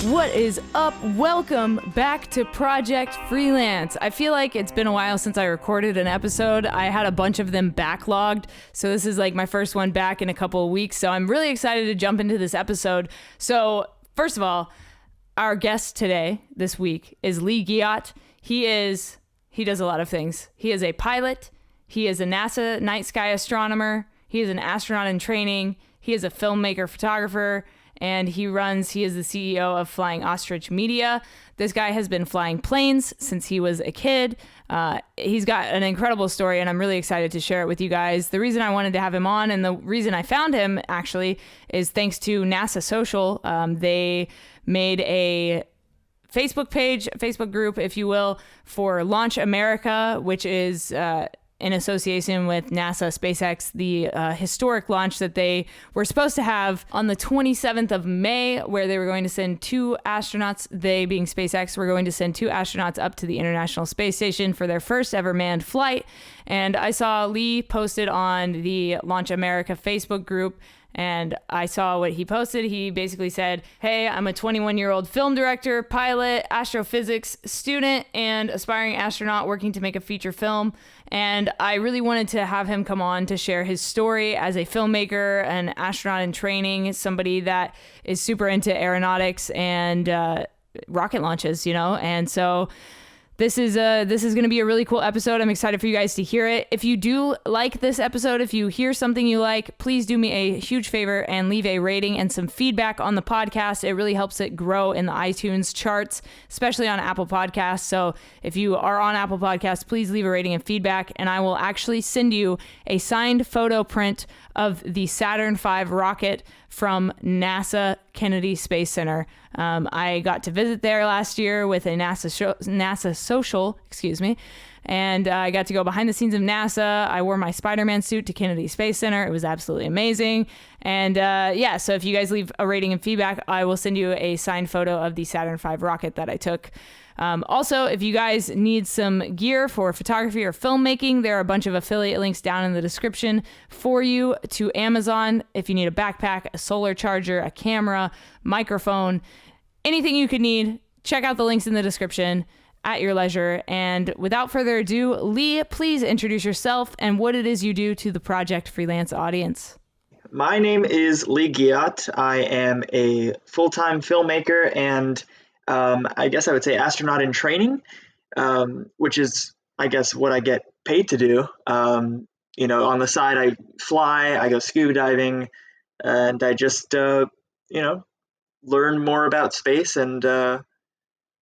What is up? Welcome back to Project Freelance. I feel like it's been a while since I recorded an episode. I had a bunch of them backlogged, so this is like my first one back in a couple of weeks, so I'm really excited to jump into this episode. So, first of all, our guest today, this week, is Lee Giat. He does a lot of things. He is a pilot. He is a NASA Night Sky Astronomer. He is an astronaut in training. He is a filmmaker, photographer, and he is the CEO of Flying Ostrich Media. This guy has been flying planes since he was a kid. He's got an incredible story, and I'm really excited to share it with you guys. The reason I wanted to have him on, and the reason I found him, actually, is thanks to NASA Social. They made a Facebook page, Facebook group, if you will, for Launch America, which is in association with NASA SpaceX, the historic launch that they were supposed to have on the 27th of May, where they were going to send two astronauts, they being SpaceX, were going to send two astronauts up to the International Space Station for their first ever manned flight. And I saw Lee posted on the Launch America Facebook group, and I saw what he posted. He basically said, "Hey, I'm a 21-year-old film director, pilot, astrophysics student, and aspiring astronaut working to make a feature film." And I really wanted to have him come on to share his story as a filmmaker, an astronaut in training, somebody that is super into aeronautics and rocket launches, And so this is going to be a really cool episode. I'm excited for you guys to hear it. If you do like this episode, if you hear something you like, please do me a huge favor and leave a rating and some feedback on the podcast. It really helps it grow in the iTunes charts, especially on Apple Podcasts. So if you are on Apple Podcasts, please leave a rating and feedback, and I will actually send you a signed photo print of the Saturn V rocket from NASA Kennedy Space Center. I got to visit there last year with a NASA Social, and I got to go behind the scenes of NASA. I wore my Spider-Man suit to Kennedy Space Center. It was absolutely amazing. And so if you guys leave a rating and feedback, I will send you a signed photo of the Saturn V rocket that I took. Also, if you guys need some gear for photography or filmmaking, there are a bunch of affiliate links down in the description for you to Amazon. If you need a backpack, a solar charger, a camera, microphone, anything you could need, check out the links in the description at your leisure. And without further ado, Lee, please introduce yourself and what it is you do to the Project Freelance audience. My name is Lee Giat. I am a full-time filmmaker and I guess I would say astronaut in training, which is, I guess, what I get paid to do. On the side, I fly, I go scuba diving, and I just, learn more about space. And I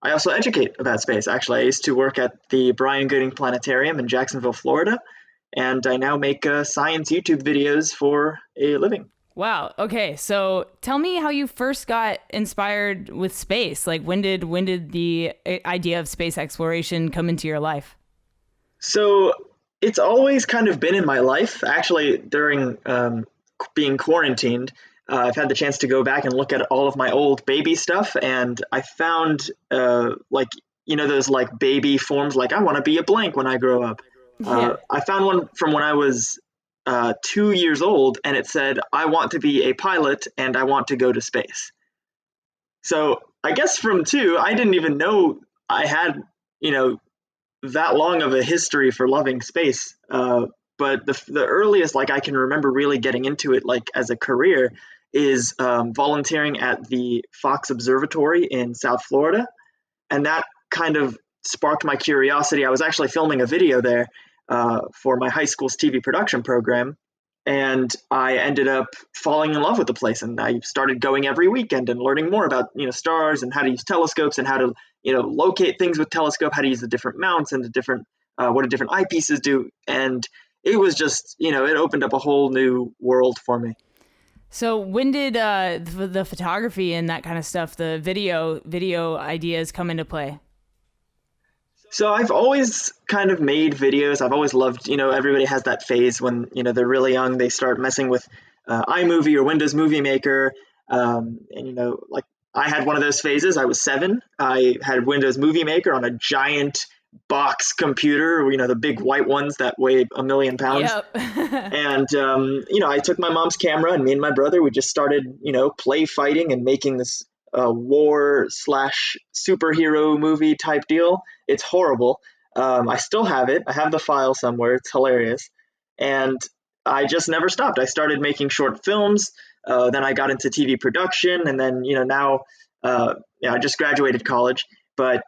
also educate about space. Actually, I used to work at the Brian Gooding Planetarium in Jacksonville, Florida, and I now make science YouTube videos for a living. Wow. Okay. So tell me how you first got inspired with space. Like when did the idea of space exploration come into your life? So it's always kind of been in my life. Actually, during being quarantined, I've had the chance to go back and look at all of my old baby stuff. And I found those like baby forms, like I want to be a blank when I grow up. Yeah. I found one from when I was 2 years old, and it said, "I want to be a pilot and I want to go to space." So I guess from 2, I didn't even know I had, that long of a history for loving space. But the earliest, I can remember really getting into it, as a career, is volunteering at the Fox Observatory in South Florida. And that kind of sparked my curiosity. I was actually filming a video there for my high school's TV production program. And I ended up falling in love with the place. And I started going every weekend and learning more about, stars and how to use telescopes and how to, locate things with telescope, how to use the different mounts and what do different eyepieces do. And it was just, it opened up a whole new world for me. So when did the photography and that kind of stuff, the video ideas come into play? So I've always kind of made videos. I've always loved, everybody has that phase when, they're really young, they start messing with iMovie or Windows Movie Maker. I had one of those phases. I was 7. I had Windows Movie Maker on a giant box computer, the big white ones that weigh 1 million pounds. Yep. And, I took my mom's camera and me and my brother, we just started, play fighting and making this a war slash superhero movie type deal. It's horrible. I still have it. I have the file somewhere. It's hilarious. And I just never stopped. I started making short films. Then I got into TV production. And then, now I just graduated college. But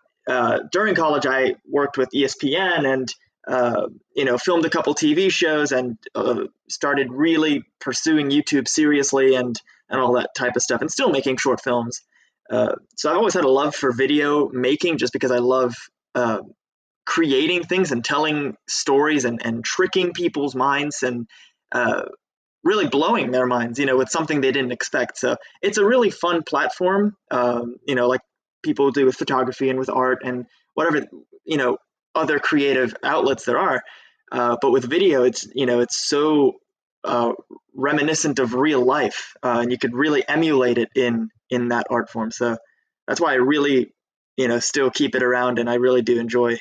during college, I worked with ESPN and, filmed a couple TV shows and started really pursuing YouTube seriously and all that type of stuff, and still making short films. So I've always had a love for video making just because I love creating things and telling stories and tricking people's minds and really blowing their minds, with something they didn't expect. So it's a really fun platform, like people do with photography and with art and whatever, other creative outlets there are. But with video, it's so reminiscent of real life, and you could really emulate it in that art form. So that's why I really, still keep it around, and I really do enjoy,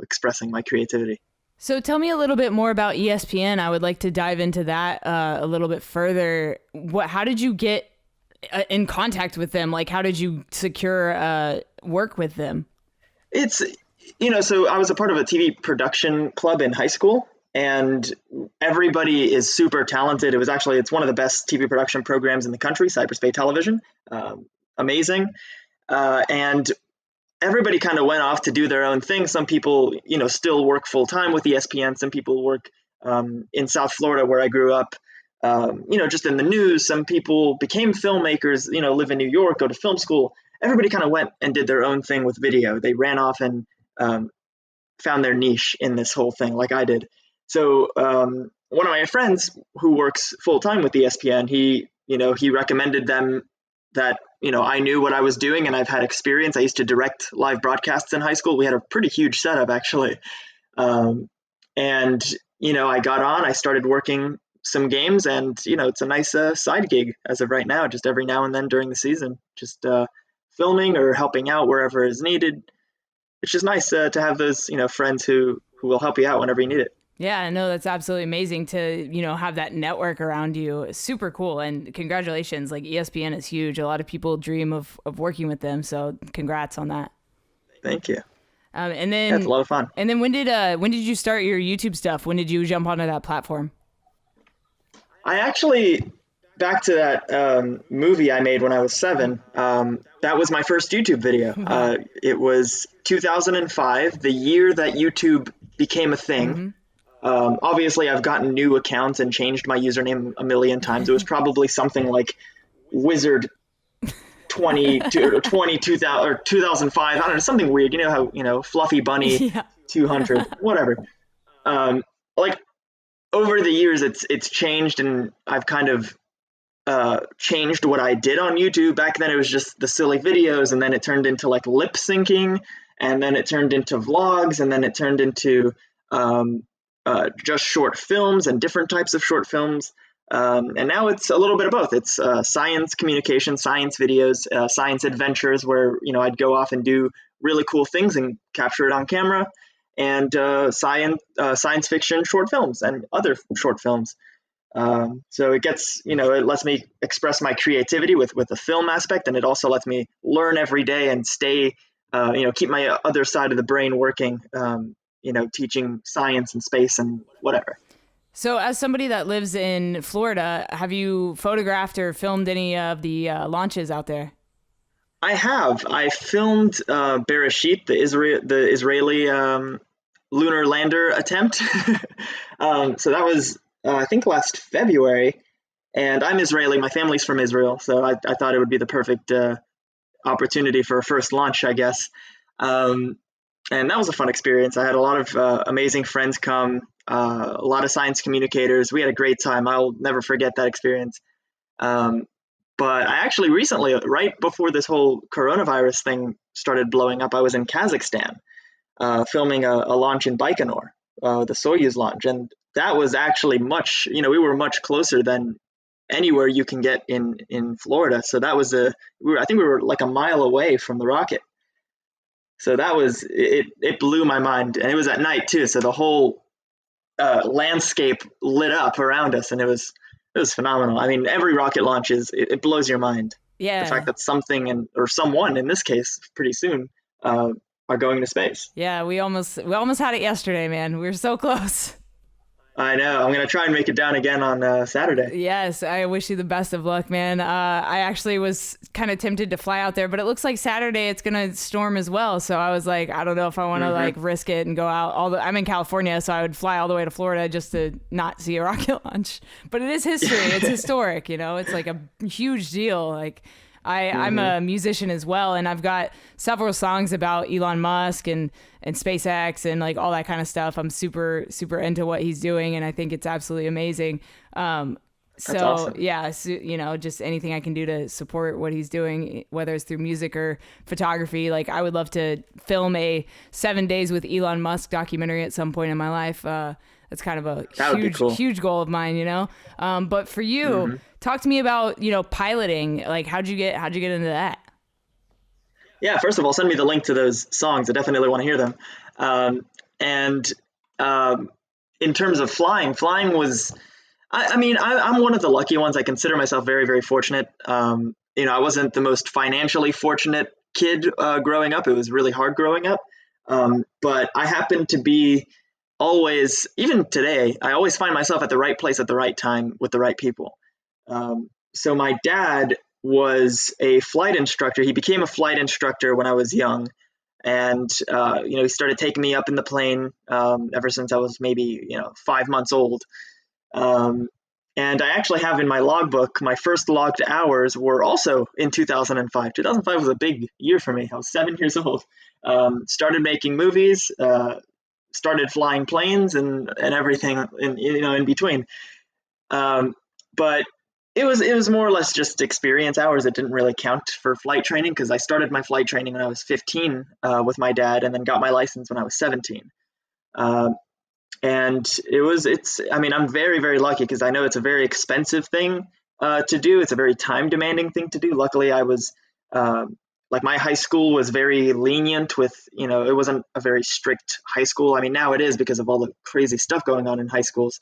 expressing my creativity. So tell me a little bit more about ESPN. I would like to dive into that a little bit further. How did you get in contact with them? Like, how did you secure work with them? It's, so I was a part of a TV production club in high school, and everybody is super talented. It's one of the best TV production programs in the country, Cyberspace Television. Amazing. And everybody kind of went off to do their own thing. Some people, still work full time with ESPN. Some people work in South Florida, where I grew up, just in the news. Some people became filmmakers, live in New York, go to film school. Everybody kind of went and did their own thing with video. They ran off and found their niche in this whole thing, like I did. So one of my friends who works full time with ESPN, he recommended them that, I knew what I was doing and I've had experience. I used to direct live broadcasts in high school. We had a pretty huge setup, actually. And, I got on, I started working some games, and, it's a nice side gig as of right now, just every now and then during the season, just filming or helping out wherever is needed. It's just nice to have those, friends who will help you out whenever you need it. Yeah, no, that's absolutely amazing to, have that network around you. It's super cool. And congratulations. Like, ESPN is huge. A lot of people dream of working with them. So congrats on that. Thank you. And then it's a lot of fun. And then when did you start your YouTube stuff? When did you jump onto that platform? I actually, back to that movie I made when I was 7, that was my first YouTube video. It was 2005, the year that YouTube became a thing. Mm-hmm. Obviously, I've gotten new accounts and changed my username a million times. It was probably something like Wizard 2000 or 2005. I don't know, something weird. You know how, Fluffy Bunny 200, whatever. Like, over the years, it's changed, and I've kind of changed what I did on YouTube. Back then, it was just the silly videos, and then it turned into like lip syncing, and then it turned into vlogs, and then it turned into just short films and different types of short films. And now it's a little bit of both. It's science communication, science videos, science adventures where, I'd go off and do really cool things and capture it on camera, and science fiction short films and other short films. So it gets, it lets me express my creativity with the film aspect, and it also lets me learn every day and stay, keep my other side of the brain working, teaching science and space and whatever. So as somebody that lives in Florida, have you photographed or filmed any of the launches out there? I have. I filmed Bereshit, the Israeli lunar lander attempt. So that was, I think, last February. And I'm Israeli. My family's from Israel. So I thought it would be the perfect opportunity for a first launch, I guess. And that was a fun experience. I had a lot of amazing friends come, a lot of science communicators. We had a great time. I'll never forget that experience. But I actually recently, right before this whole coronavirus thing started blowing up, I was in Kazakhstan filming a launch in Baikonur, the Soyuz launch. And that was actually we were much closer than anywhere you can get in Florida. So that was I think we were like a mile away from the rocket. So that was, it blew my mind, and it was at night too. So the whole landscape lit up around us, and it was phenomenal. I mean, every rocket launch it blows your mind. the fact Yeah. that something or someone in this case pretty soon uh, are going to space. Yeah, we almost had it yesterday, man. We were so close. I know. I'm gonna try and make it down again on Saturday. Yes, I wish you the best of luck, man. I actually was kind of tempted to fly out there, but it looks like Saturday it's gonna storm as well. So I was like, I don't know if I want to like Hmm. risk it and go out. I'm in California, so I would fly all the way to Florida just to not see a rocket launch. But it is history. It's historic. It's like a huge deal. Like I'm Hmm. a musician as well, and I've got several songs about Elon Musk and SpaceX and like all that kind of stuff. I'm super super into what he's doing, and I think it's absolutely amazing. Um, That's so awesome. yeah, so, just anything I can do to support what he's doing, whether it's through music or photography. Like I would love to film a 7 days with Elon Musk documentary at some point in my life. That's kind of a That would be huge, cool. huge goal of mine. But for you, Hmm. talk to me about, piloting. Like, how'd you get into that? Yeah, first of all, send me the link to those songs. I definitely want to hear them. Um, and um, in terms of flying was, I mean, I'm one of the lucky ones. I consider myself very, very fortunate. I wasn't the most financially fortunate kid growing up. It was really hard growing up. But I happen to be always, even today, I always find myself at the right place at the right time with the right people. So my dad was a flight instructor. He became a flight instructor when I was young, and he started taking me up in the plane ever since I was maybe 5 months old. Um, and I actually have in my logbook my first logged hours were also in 2005. 2005 was a big year for me. I was 7 years old. Started making movies, started flying planes, and everything in between. Um, but it was more or less just experience hours. It didn't really count for flight training because I started my flight training when I was 15 with my dad, and then got my license when I was 17. Um, and it's I mean, I'm very, very lucky because I know it's a very expensive thing to do. It's a very time demanding thing to do. Luckily, I was um, like, my high school was very lenient with, it wasn't a very strict high school. I mean, now it is because of all the crazy stuff going on in high schools.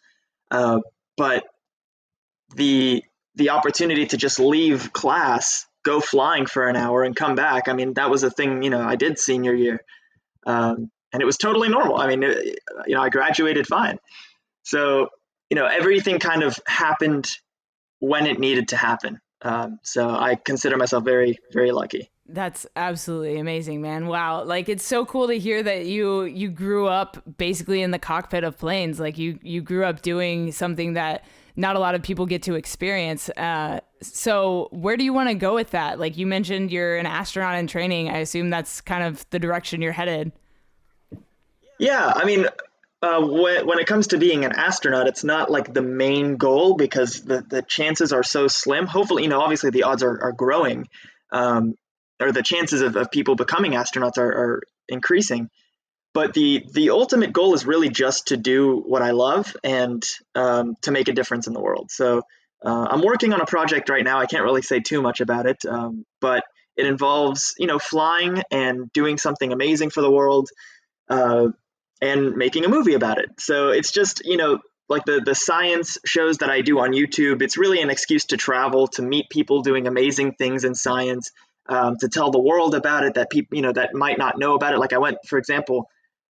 uh, but the the opportunity to just leave class, go flying for an hour, and come back, I mean, that was a thing, I did senior year. And it was totally normal. I mean, I graduated fine. So, everything kind of happened when it needed to happen. So I consider myself very, very lucky. That's absolutely amazing, man. Wow. Like it's so cool to hear that you grew up basically in the cockpit of planes. Like you grew up doing something that not a lot of people get to experience. So where do you want to go with that? Like you mentioned you're an astronaut in training. I assume that's kind of the direction you're headed. Yeah, I mean, when it comes to being an astronaut, it's not like the main goal because the chances are so slim. Hopefully, obviously the odds are growing, um, or the chances of people becoming astronauts are increasing. But the ultimate goal is really just to do what I love and to make a difference in the world. So I'm working on a project right now. I can't really say too much about it, but it involves flying and doing something amazing for the world, uh, and making a movie about it. So it's just, like the science shows that I do on YouTube. It's really an excuse to travel, to meet people doing amazing things in science, to tell the world about it, that people, that might not know about it. Like I went, for example,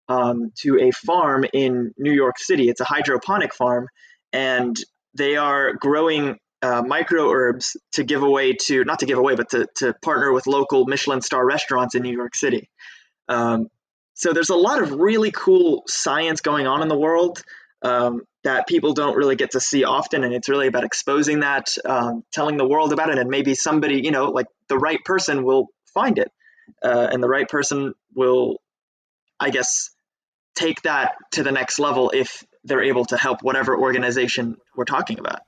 to a farm in New York City. It's a hydroponic farm, and they are growing micro herbs to give away to, not to give away, but to partner with local Michelin star restaurants in New York City. Um, so there's a lot of really cool science going on in the world that people don't really get to see often, and it's really about exposing that, telling the world about it, and maybe somebody, like the right person will find it, and the right person will, I guess, take that to the next level if they're able to help whatever organization we're talking about.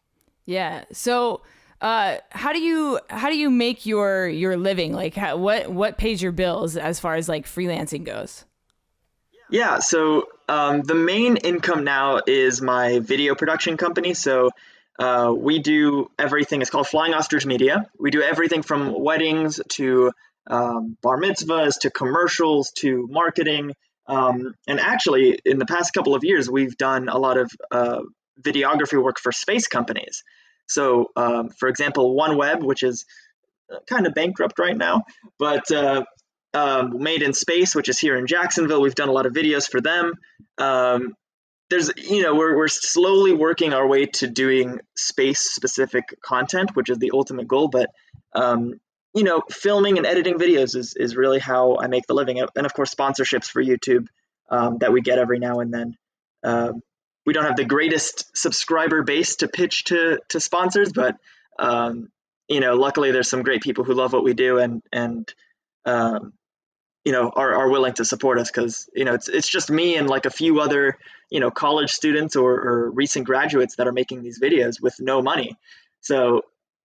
Yeah. So how do you make your living? Like what pays your bills as far as like freelancing goes? Yeah, so the main income now is my video production company. So we do everything. It's called Flying Ostrich Media. We do everything from weddings to bar mitzvahs to commercials to marketing. And actually, in the past couple of years, we've done a lot of videography work for space companies. So, for example, OneWeb, which is kind of bankrupt right now, but Made in Space, which is here in Jacksonville. We've done a lot of videos for them. There's, we're slowly working our way to doing space specific content, which is the ultimate goal. But filming and editing videos is really how I make the living. And of course, sponsorships for YouTube that we get every now and then. We don't have the greatest subscriber base to pitch to sponsors, but luckily there's some great people who love what we do and are willing to support us, because it's just me and like a few other college students or recent graduates that are making these videos with no money. So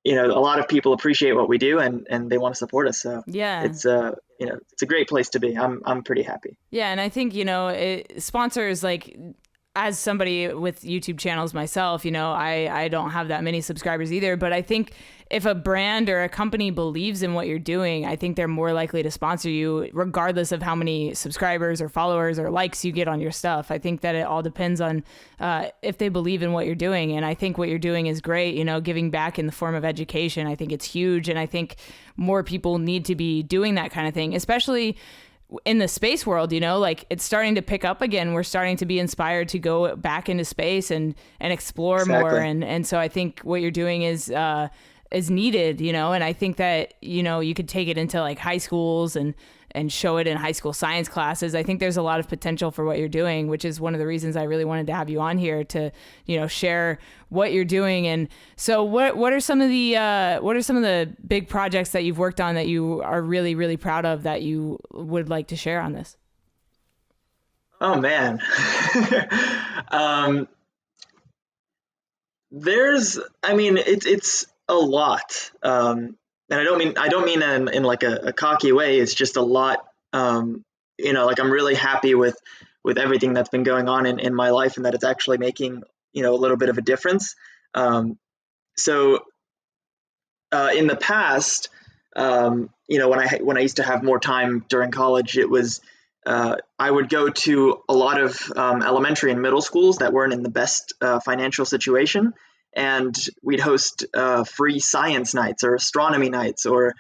a lot of people appreciate what we do and they want to support us. So Yeah. it's it's a great place to be. I'm pretty happy. Yeah, and I think sponsors, like, as somebody with YouTube channels myself, I don't have that many subscribers either, but I think if a brand or a company believes in what you're doing, I think they're more likely to sponsor you regardless of how many subscribers or followers or likes you get on your stuff. I think that it all depends on if they believe in what you're doing. And I think what you're doing is great, giving back in the form of education. I think it's huge. And I think more people need to be doing that kind of thing, especially in the space world, like it's starting to pick up again. We're starting to be inspired to go back into space and explore more. And so I think what you're doing is needed, and I think that, you could take it into like high schools and show it in high school science classes. I think there's a lot of potential for what you're doing, which is one of the reasons I really wanted to have you on here to, share what you're doing. And so what are some of the big projects that you've worked on that you are really, really proud of that you would like to share on this? Oh man. It's a lot. And I don't mean in like a cocky way. It's just a lot. Like I'm really happy with everything that's been going on in my life, and that it's actually making a little bit of a difference. So in the past, when I used to have more time during college, it was I would go to a lot of elementary and middle schools that weren't in the best financial situation, and we'd host free science nights or astronomy nights or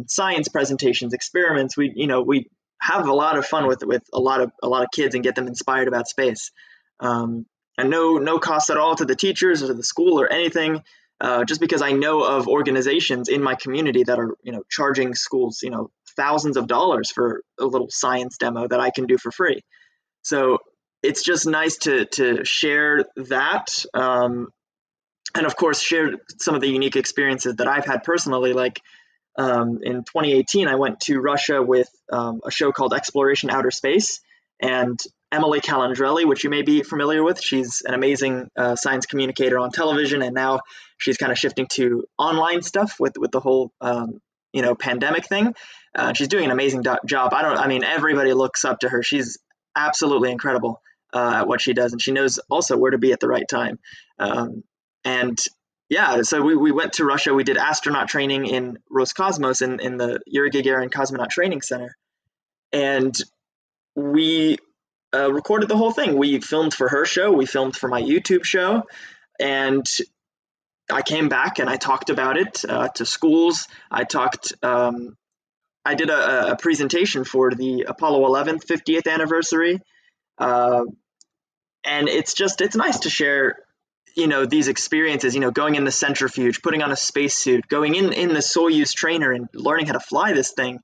science presentations, experiments. We have a lot of fun with a lot of kids and get them inspired about space. And no cost at all to the teachers or to the school or anything. Just because I know of organizations in my community that are charging schools thousands of dollars for a little science demo that I can do for free. So it's just nice to share that. And of course, share some of the unique experiences that I've had personally. Like in 2018, I went to Russia with a show called Exploration Outer Space, and Emily Calandrelli, which you may be familiar with. She's an amazing science communicator on television, and now she's kind of shifting to online stuff with the whole pandemic thing. She's doing an amazing job. Everybody looks up to her. She's absolutely incredible at what she does, and she knows also where to be at the right time. And yeah, so we went to Russia. We did astronaut training in Roscosmos in the Yuri Gagarin Cosmonaut Training Center. And we recorded the whole thing. We filmed for her show. We filmed for my YouTube show. And I came back and I talked about it to schools. I did a presentation for the Apollo 11 50th anniversary. And it's nice to share these experiences, going in the centrifuge, putting on a spacesuit, going in the Soyuz trainer and learning how to fly this thing.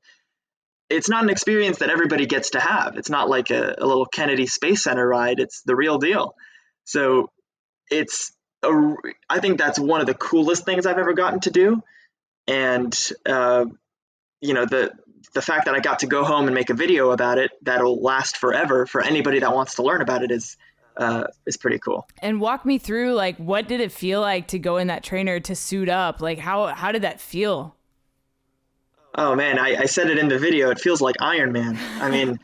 It's not an experience that everybody gets to have. It's not like a little Kennedy Space Center ride. It's the real deal. So I think that's one of the coolest things I've ever gotten to do. And, the fact that I got to go home and make a video about it that'll last forever for anybody that wants to learn about it is pretty cool. And walk me through, like, what did it feel like to go in that trainer, to suit up? Like, how did that feel? Oh man, I said it in the video. It feels like Iron Man. I mean,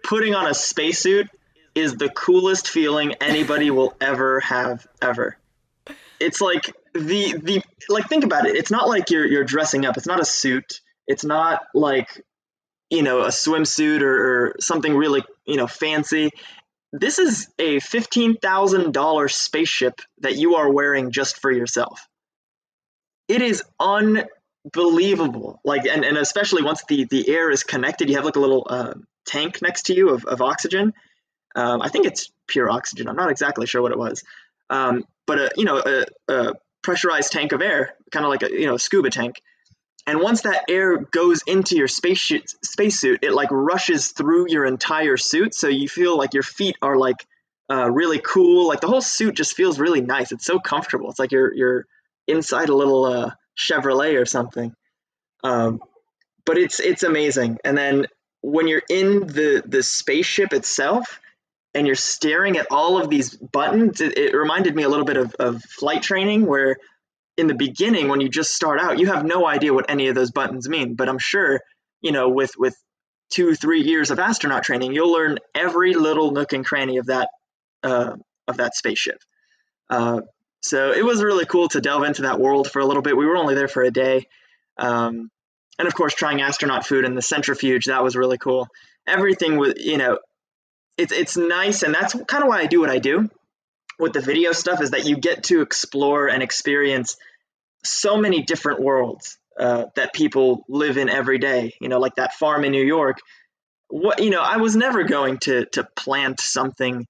putting on a spacesuit is the coolest feeling anybody will ever have ever. It's like think about it. It's not like you're dressing up. It's not a suit. It's not like a swimsuit or something really fancy. This is a $15,000 spaceship that you are wearing just for yourself. It is believable. Like, and especially once the air is connected, you have like a little tank next to you of oxygen. I think it's pure oxygen. I'm not exactly sure what it was. But a pressurized tank of air, kind of like a scuba tank. And once that air goes into your spacesuit, it like rushes through your entire suit, so you feel like your feet are like really cool. Like the whole suit just feels really nice. It's so comfortable. It's like you're inside a little Chevrolet or something. But it's amazing. And then when you're in the spaceship itself and you're staring at all of these buttons, it reminded me a little bit of flight training, where in the beginning, when you just start out, you have no idea what any of those buttons mean. But I'm sure, with 2-3 years of astronaut training, you'll learn every little nook and cranny of that spaceship. So it was really cool to delve into that world for a little bit. We were only there for a day. And of course, trying astronaut food in the centrifuge, that was really cool. Everything was, it's nice. And that's kind of why I do what I do with the video stuff, is that you get to explore and experience so many different worlds that people live in every day. Like that farm in New York. I was never going to plant something,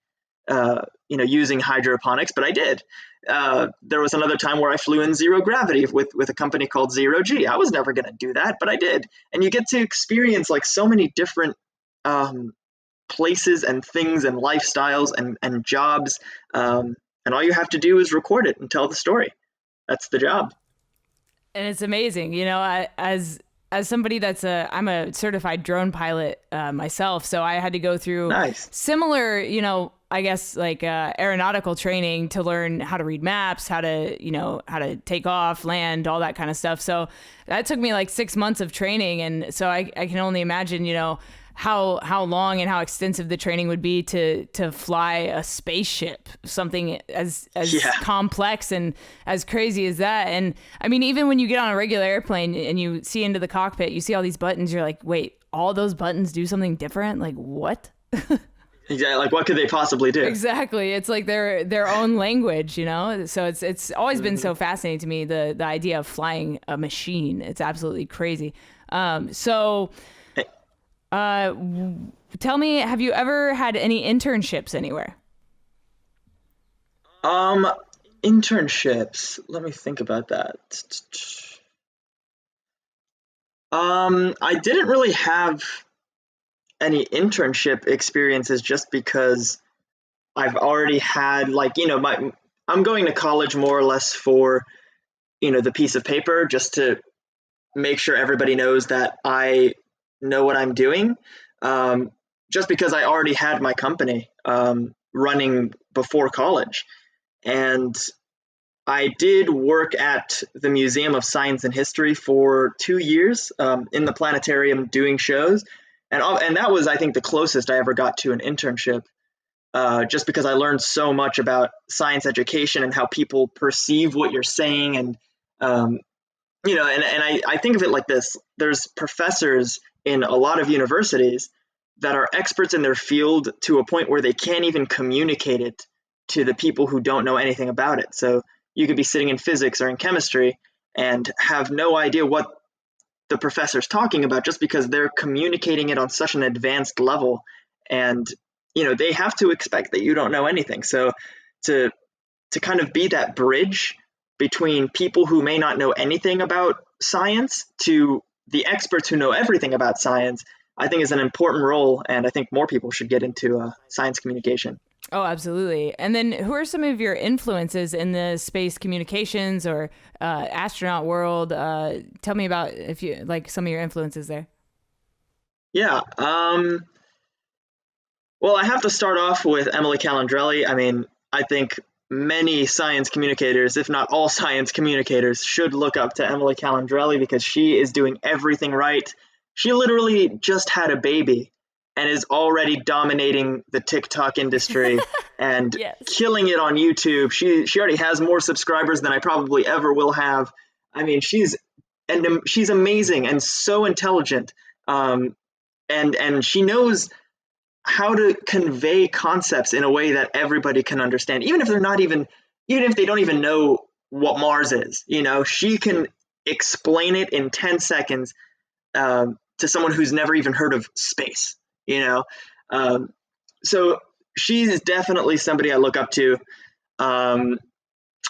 using hydroponics, but I did. There was another time where I flew in zero gravity with a company called Zero G. I was never going to do that, but I did. And you get to experience like so many different places and things and lifestyles and jobs. And all you have to do is record it and tell the story. That's the job. And it's amazing, as somebody I'm a certified drone pilot myself, so I had to go through similar, I guess like aeronautical training to learn how to read maps, how to take off, land, all that kind of stuff. So that took me like 6 months of training, and so I can only imagine, how long and how extensive the training would be to fly a spaceship, something as complex and as crazy as that. And I mean, even when you get on a regular airplane and you see into the cockpit, you see all these buttons, you're like, wait, all those buttons do something different? Like what? Yeah, like what could they possibly do? Exactly. It's like their own language, So it's always been so fascinating to me, the idea of flying a machine. It's absolutely crazy. Tell me, have you ever had any internships anywhere? Internships. Let me think about that. I didn't really have any internship experiences just because I've already had I'm going to college more or less for, the piece of paper, just to make sure everybody knows that I know what I'm doing, just because I already had my company running before college. And I did work at the Museum of Science and History for 2 years in the planetarium doing shows. And that was, I think, the closest I ever got to an internship, just because I learned so much about science education and how people perceive what you're saying. And, I think of it like this. There's professors in a lot of universities that are experts in their field to a point where they can't even communicate it to the people who don't know anything about it. So you could be sitting in physics or in chemistry and have no idea what the professor's talking about, just because they're communicating it on such an advanced level. And, they have to expect that you don't know anything. So to kind of be that bridge between people who may not know anything about science to the experts who know everything about science, I think is an important role. And I think more people should get into science communication. Oh, absolutely. And then who are some of your influences in the space communications or astronaut world? Tell me about, if you like, some of your influences there. Yeah. Well, I have to start off with Emily Calandrelli. I mean, I think many science communicators, if not all science communicators, should look up to Emily Calandrelli because she is doing everything right. She literally just had a baby and is already dominating the TikTok industry and killing it on YouTube. She already has more subscribers than I probably ever will have. I mean, she's amazing and so intelligent. And she knows how to convey concepts in a way that everybody can understand, even if they don't even know what Mars is. She can explain it in 10 seconds to someone who's never even heard of space, you know? So she's definitely somebody I look up to.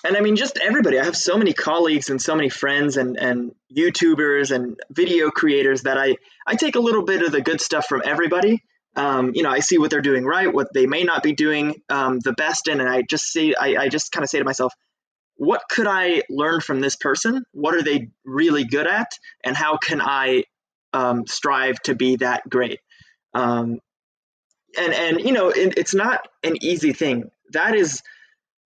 And I mean, just everybody. I have so many colleagues and so many friends and YouTubers and video creators that I take a little bit of the good stuff from everybody. I see what they're doing right, what they may not be doing the best in, and I just kind of say to myself, what could I learn from this person? What are they really good at, and how can I strive to be that great? It's not an easy thing.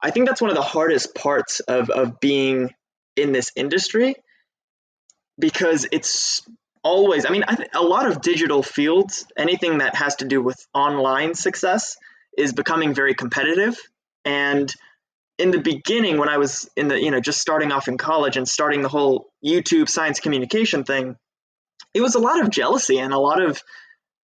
I think that's one of the hardest parts of being in this industry, because it's always, a lot of digital fields, anything that has to do with online success is becoming very competitive. And in the beginning, when I was just starting off in college and starting the whole YouTube science communication thing, it was a lot of jealousy and a lot of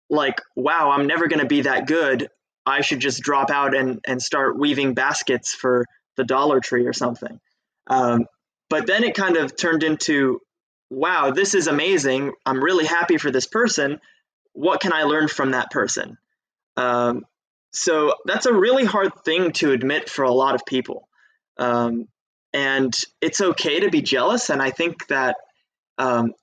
like, wow, I'm never going to be that good. I should just drop out and start weaving baskets for the Dollar Tree or something. But then it kind of turned into, wow, this is amazing. I'm really happy for this person. What can I learn from that person? So that's a really hard thing to admit for a lot of people. And it's okay to be jealous. And I think that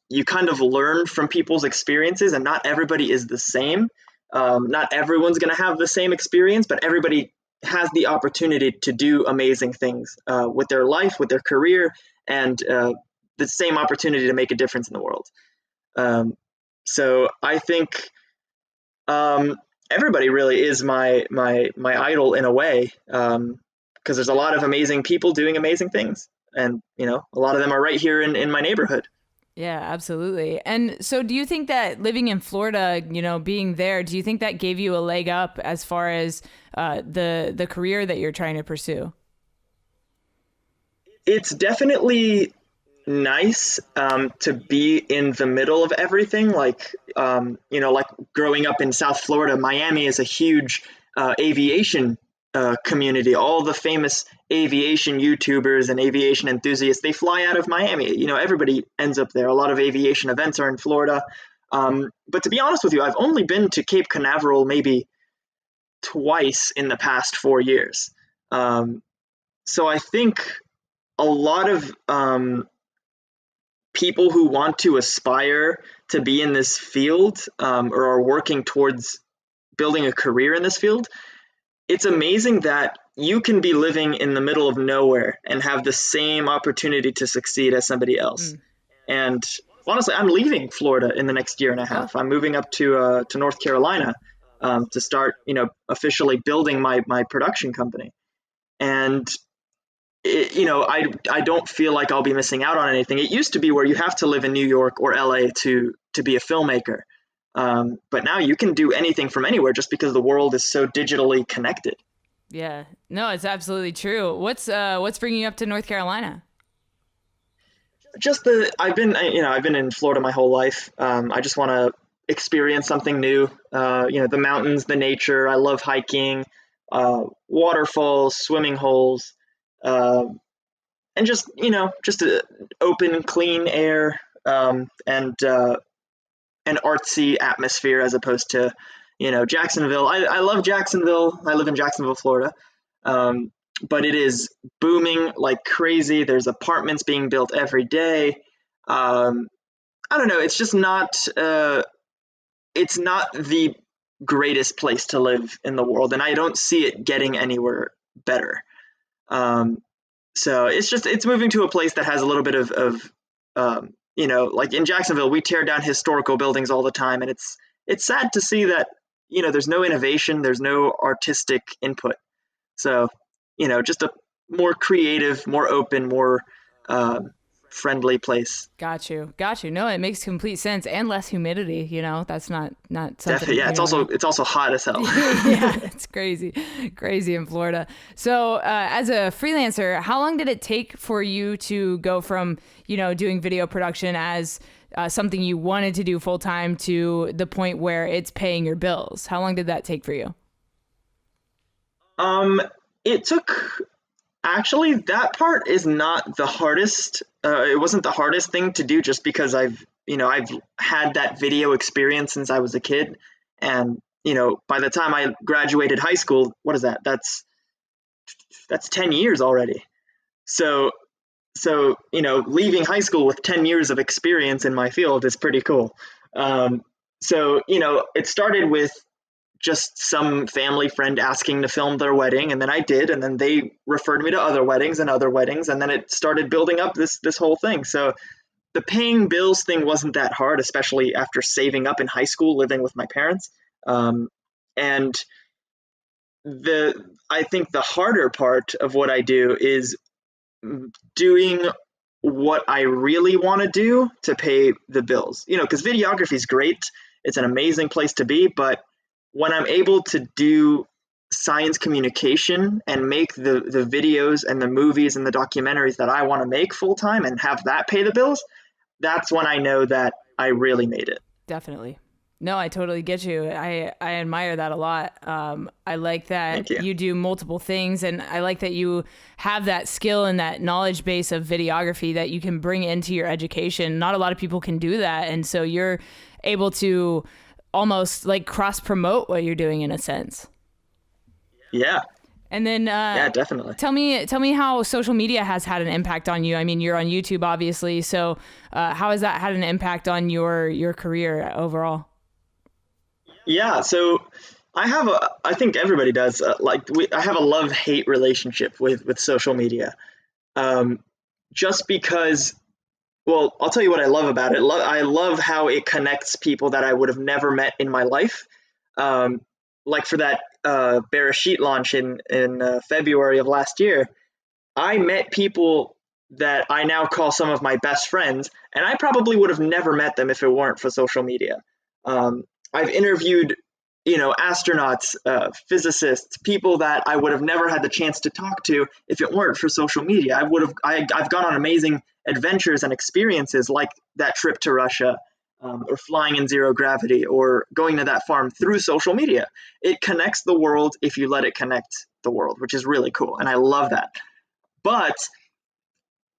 you kind of learn from people's experiences, and not everybody is the same. Not everyone's going to have the same experience, but everybody has the opportunity to do amazing things with their life, with their career, and the same opportunity to make a difference in the world. So I think everybody really is my idol in a way, because there's a lot of amazing people doing amazing things, and a lot of them are right here in my neighborhood. Yeah, absolutely. And so do you think that living in Florida, being there, do you think that gave you a leg up as far as the career that you're trying to pursue? It's definitely nice to be in the middle of everything. Like, like growing up in South Florida, Miami is a huge aviation community. All the famous aviation YouTubers and aviation enthusiasts, they fly out of Miami. Everybody ends up there. A lot of aviation events are in Florida. But to be honest with you, I've only been to Cape Canaveral maybe twice in the past 4 years. So I think a lot of people who want to aspire to be in this field, or are working towards building a career in this field, it's amazing that you can be living in the middle of nowhere and have the same opportunity to succeed as somebody else. And honestly, I'm leaving Florida in the next year and a half. I'm moving up to North Carolina to start, officially building my production company. And I don't feel like I'll be missing out on anything. It used to be where you have to live in New York or LA to be a filmmaker. But now you can do anything from anywhere, just because the world is so digitally connected. Yeah, no, it's absolutely true. What's bringing you up to North Carolina? Just I've been in Florida my whole life. I just want to experience something new. The mountains, the nature. I love hiking, waterfalls, swimming holes, and just open, clean air, and an artsy atmosphere, as opposed to Jacksonville. I love Jacksonville. I live in Jacksonville, Florida. But it is booming like crazy. There's apartments being built every day. I don't know. It's just not. It's not the greatest place to live in the world, and I don't see it getting anywhere better. So it's moving to a place that has a little bit of like in Jacksonville, we tear down historical buildings all the time, and it's sad to see that there's no innovation, there's no artistic input. So just a more creative, more open, more friendly place. Got you. No, it makes complete sense, and less humidity. That's not something. Definitely, yeah. It's also hot as hell. Yeah, it's crazy in Florida. So, as a freelancer, how long did it take for you to go from doing video production as something you wanted to do full time to the point where it's paying your bills? How long did that take for you? It took Actually, that part is not the hardest. It wasn't the hardest thing to do just because I've had that video experience since I was a kid. And, by the time I graduated high school, what is that? That's 10 years already. So, leaving high school with 10 years of experience in my field is pretty cool. It started with just some family friend asking to film their wedding, and then I did, and then they referred me to other weddings, and then it started building up this whole thing. So the paying bills thing wasn't that hard, especially after saving up in high school, living with my parents. And I think the harder part of what I do is doing what I really want to do to pay the bills. Because videography is great. It's an amazing place to be, but when I'm able to do science communication and make the videos and the movies and the documentaries that I want to make full time and have that pay the bills, that's when I know that I really made it. Definitely. No, I totally get you. I admire that a lot. I like that you do multiple things, and I like that you have that skill and that knowledge base of videography that you can bring into your education. Not a lot of people can do that, and so you're able to almost like cross promote what you're doing in a sense. Yeah. And then yeah, definitely. Tell me how social media has had an impact on you. I mean, you're on YouTube obviously, so how has that had an impact on your career overall? Yeah, so I think everybody does. I have a love-hate relationship with social media. Just because, well, I'll tell you what I love about it. I love how it connects people that I would have never met in my life. Like for that Bereshit launch in February of last year, I met people that I now call some of my best friends, and I probably would have never met them if it weren't for social media. I've interviewed, astronauts, physicists, people that I would have never had the chance to talk to if it weren't for social media. I've gone on amazing adventures and experiences like that trip to Russia, or flying in zero gravity, or going to that farm through social media. It connects the world if you let it connect the world, which is really cool, and I love that. But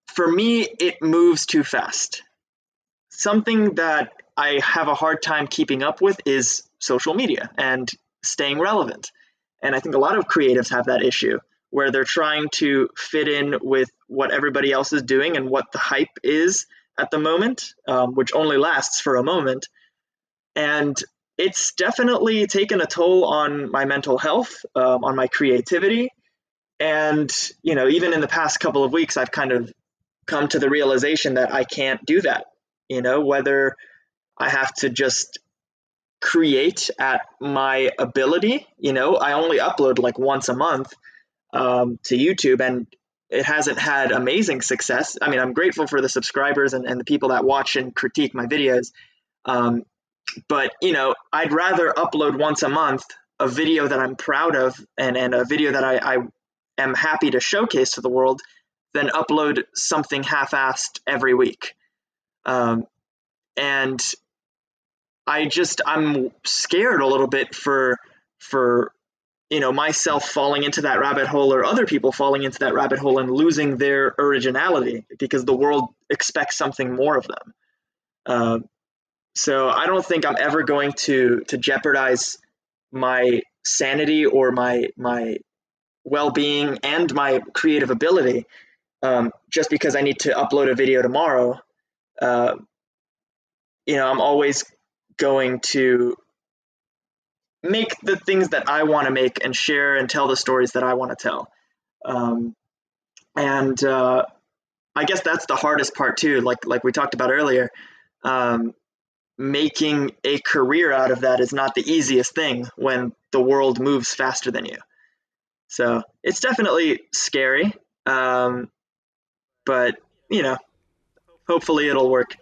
for me, it moves too fast. Something that I have a hard time keeping up with is social media and staying relevant. And I think a lot of creatives have that issue where they're trying to fit in with what everybody else is doing and what the hype is at the moment, which only lasts for a moment. And it's definitely taken a toll on my mental health, on my creativity. And, even in the past couple of weeks, I've kind of come to the realization that I can't do that, whether I have to just create at my ability. I only upload like once a month to YouTube, and it hasn't had amazing success. I mean, I'm grateful for the subscribers and the people that watch and critique my videos. But, I'd rather upload once a month a video that I'm proud of and a video that I am happy to showcase to the world than upload something half-assed every week. And I'm scared a little bit for myself falling into that rabbit hole or other people falling into that rabbit hole and losing their originality because the world expects something more of them. So I don't think I'm ever going to jeopardize my sanity or my well-being and my creative ability just because I need to upload a video tomorrow. I'm always going to make the things that I want to make and share and tell the stories that I want to tell. And I guess that's the hardest part too, like we talked about earlier. Making a career out of that is not the easiest thing when the world moves faster than you. So it's definitely scary, but hopefully it'll work.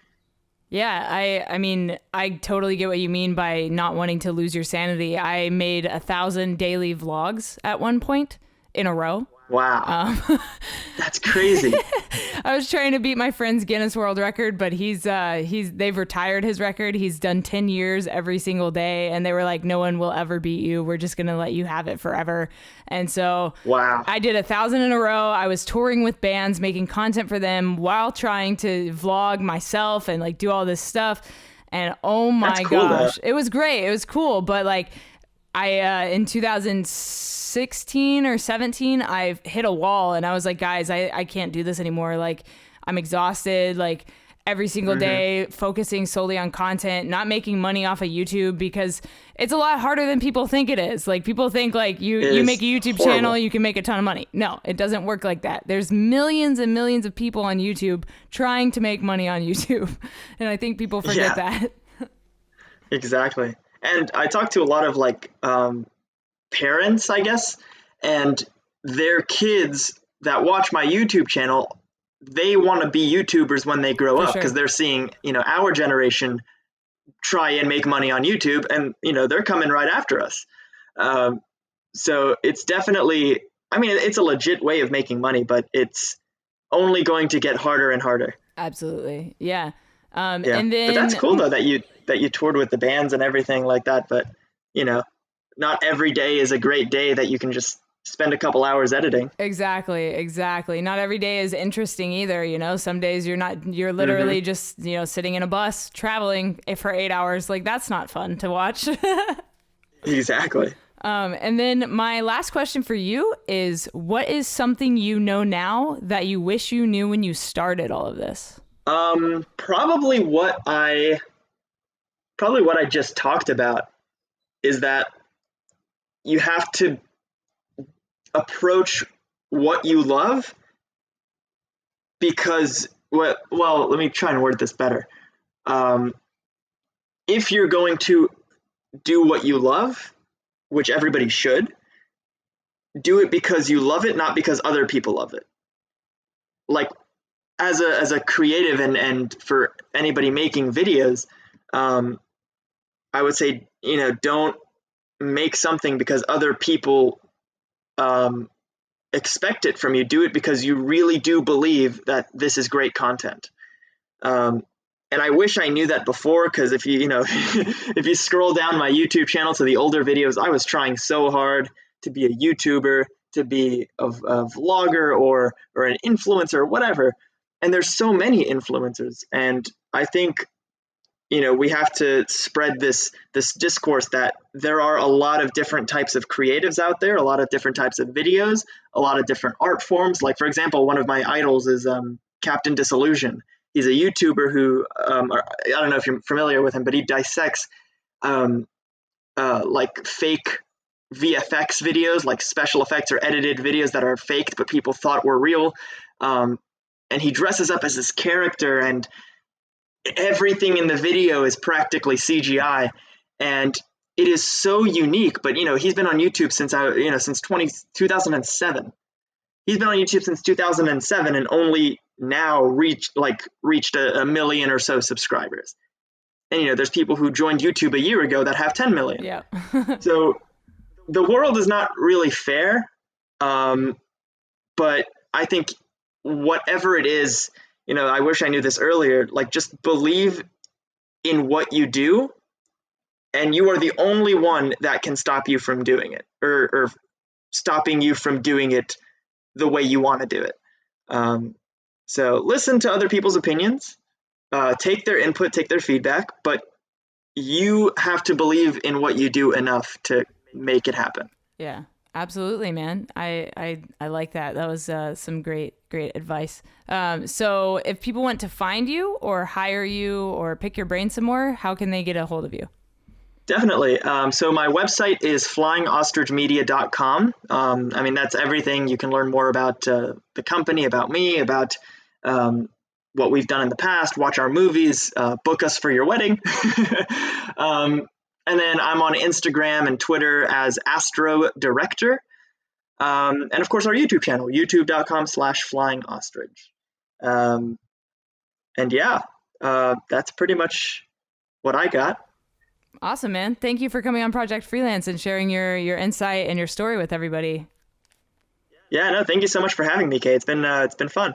Yeah, I mean, I totally get what you mean by not wanting to lose your sanity. I made 1,000 daily vlogs at one point in a row. Wow. Um, That's crazy. I was trying to beat my friend's Guinness World Record, but they've retired his record. He's done 10 years every single day, and they were like, no one will ever beat you. We're just going to let you have it forever. And so Wow. I did 1,000 in a row. I was touring with bands, making content for them while trying to vlog myself and like do all this stuff. And oh my gosh, it was great. It was cool. But like in 2016 or 17, I hit a wall and I was like, guys, I can't do this anymore. Like I'm exhausted, like every single day focusing solely on content, not making money off of YouTube because it's a lot harder than people think it is. Like people think like you make a YouTube channel, you can make a ton of money. No, it doesn't work like that. There's millions and millions of people on YouTube trying to make money on YouTube. And I think people forget that. Exactly. And I talked to a lot of like parents, I guess, and their kids that watch my YouTube channel, they want to be YouTubers when they grow up because they're seeing, our generation try and make money on YouTube, and they're coming right after us. So it's definitely, it's a legit way of making money, but it's only going to get harder and harder. Absolutely, yeah. And but that's cool though that you toured with the bands and everything like that. But not every day is a great day that you can just spend a couple hours editing. Exactly. Not every day is interesting either. Some days you're literally just, sitting in a bus traveling for 8 hours. Like that's not fun to watch. Exactly. And then my last question for you is, what is something you know now that you wish you knew when you started all of this? Probably what I just talked about is that you have to approach what you love because let me try and word this better. If you're going to do what you love, which everybody should, do it because you love it, not because other people love it. Like as a creative and for anybody making videos, I would say, don't make something because other people expect it from you. Do it because you really do believe that this is great content. And I wish I knew that before, because if you if you scroll down my YouTube channel to the older videos, I was trying so hard to be a YouTuber, to be a vlogger or an influencer or whatever. And there's so many influencers, and I think we have to spread this discourse that there are a lot of different types of creatives out there, a lot of different types of videos, a lot of different art forms. Like, for example, one of my idols is Captain Disillusion. He's a YouTuber who, I don't know if you're familiar with him, but he dissects like fake VFX videos, like special effects or edited videos that are faked, but people thought were real. And he dresses up as this character, and everything in the video is practically CGI, and it is so unique. But he's been on YouTube since 2007. He's been on YouTube since 2007 and only now reached a million or so subscribers. And there's people who joined YouTube a year ago that have 10 million. Yeah. So the world is not really fair. But I think whatever it is, I wish I knew this earlier, like just believe in what you do, and you are the only one that can stop you from doing it, or stopping you from doing it the way you want to do it. So listen to other people's opinions, take their input, take their feedback, but you have to believe in what you do enough to make it happen. Yeah. Absolutely, man. I like that. That was some great advice. So if people want to find you or hire you or pick your brain some more, how can they get a hold of you? Definitely. So my website is flyingostrichmedia.com. That's everything. You can learn more about the company, about me, about what we've done in the past, watch our movies, book us for your wedding. And then I'm on Instagram and Twitter as Astro Director. And of course, our YouTube channel, youtube.com/flyingostrich. That's pretty much what I got. Awesome, man. Thank you for coming on Project Freelance and sharing your insight and your story with everybody. Yeah, Yeah, no, thank you so much for having me, Kay. It's been fun.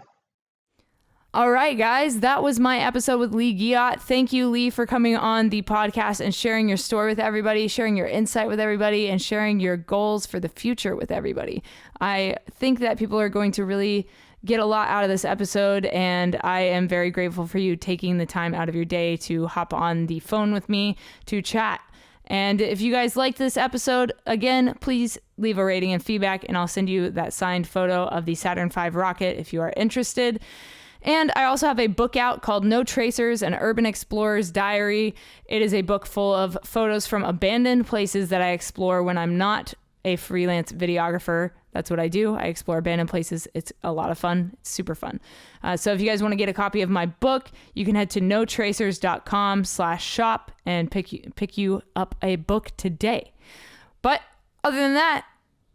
All right, guys, that was my episode with Lee Giat. Thank you, Lee, for coming on the podcast and sharing your story with everybody, sharing your insight with everybody, and sharing your goals for the future with everybody. I think that people are going to really get a lot out of this episode, and I am very grateful for you taking the time out of your day to hop on the phone with me to chat. And if you guys liked this episode, again, please leave a rating and feedback, and I'll send you that signed photo of the Saturn V rocket if you are interested. And I also have a book out called No Tracers, an Urban Explorer's Diary. It is a book full of photos from abandoned places that I explore when I'm not a freelance videographer. That's what I do. I explore abandoned places. It's a lot of fun. It's super fun. So if you guys want to get a copy of my book, you can head to notracers.com/shop and pick you up a book today. But other than that,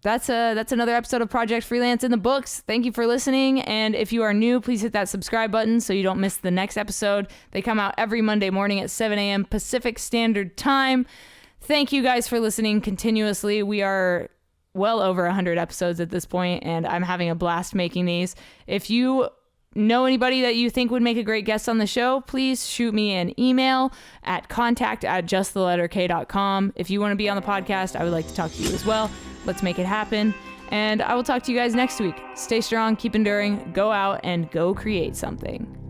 that's another episode of Project Freelance in the books. Thank you for listening. And if you are new, please hit that subscribe button so you don't miss the next episode. They come out every Monday morning at 7 a.m. Pacific Standard Time. Thank you guys for listening continuously. We are well over 100 episodes at this point, and I'm having a blast making these. If you know anybody that you think would make a great guest on the show, please shoot me an email at contact@justtheletterk.com. If you want to be on the podcast, I would like to talk to you as well. Let's make it happen. And I will talk to you guys next week. Stay strong, keep enduring, go out and go create something.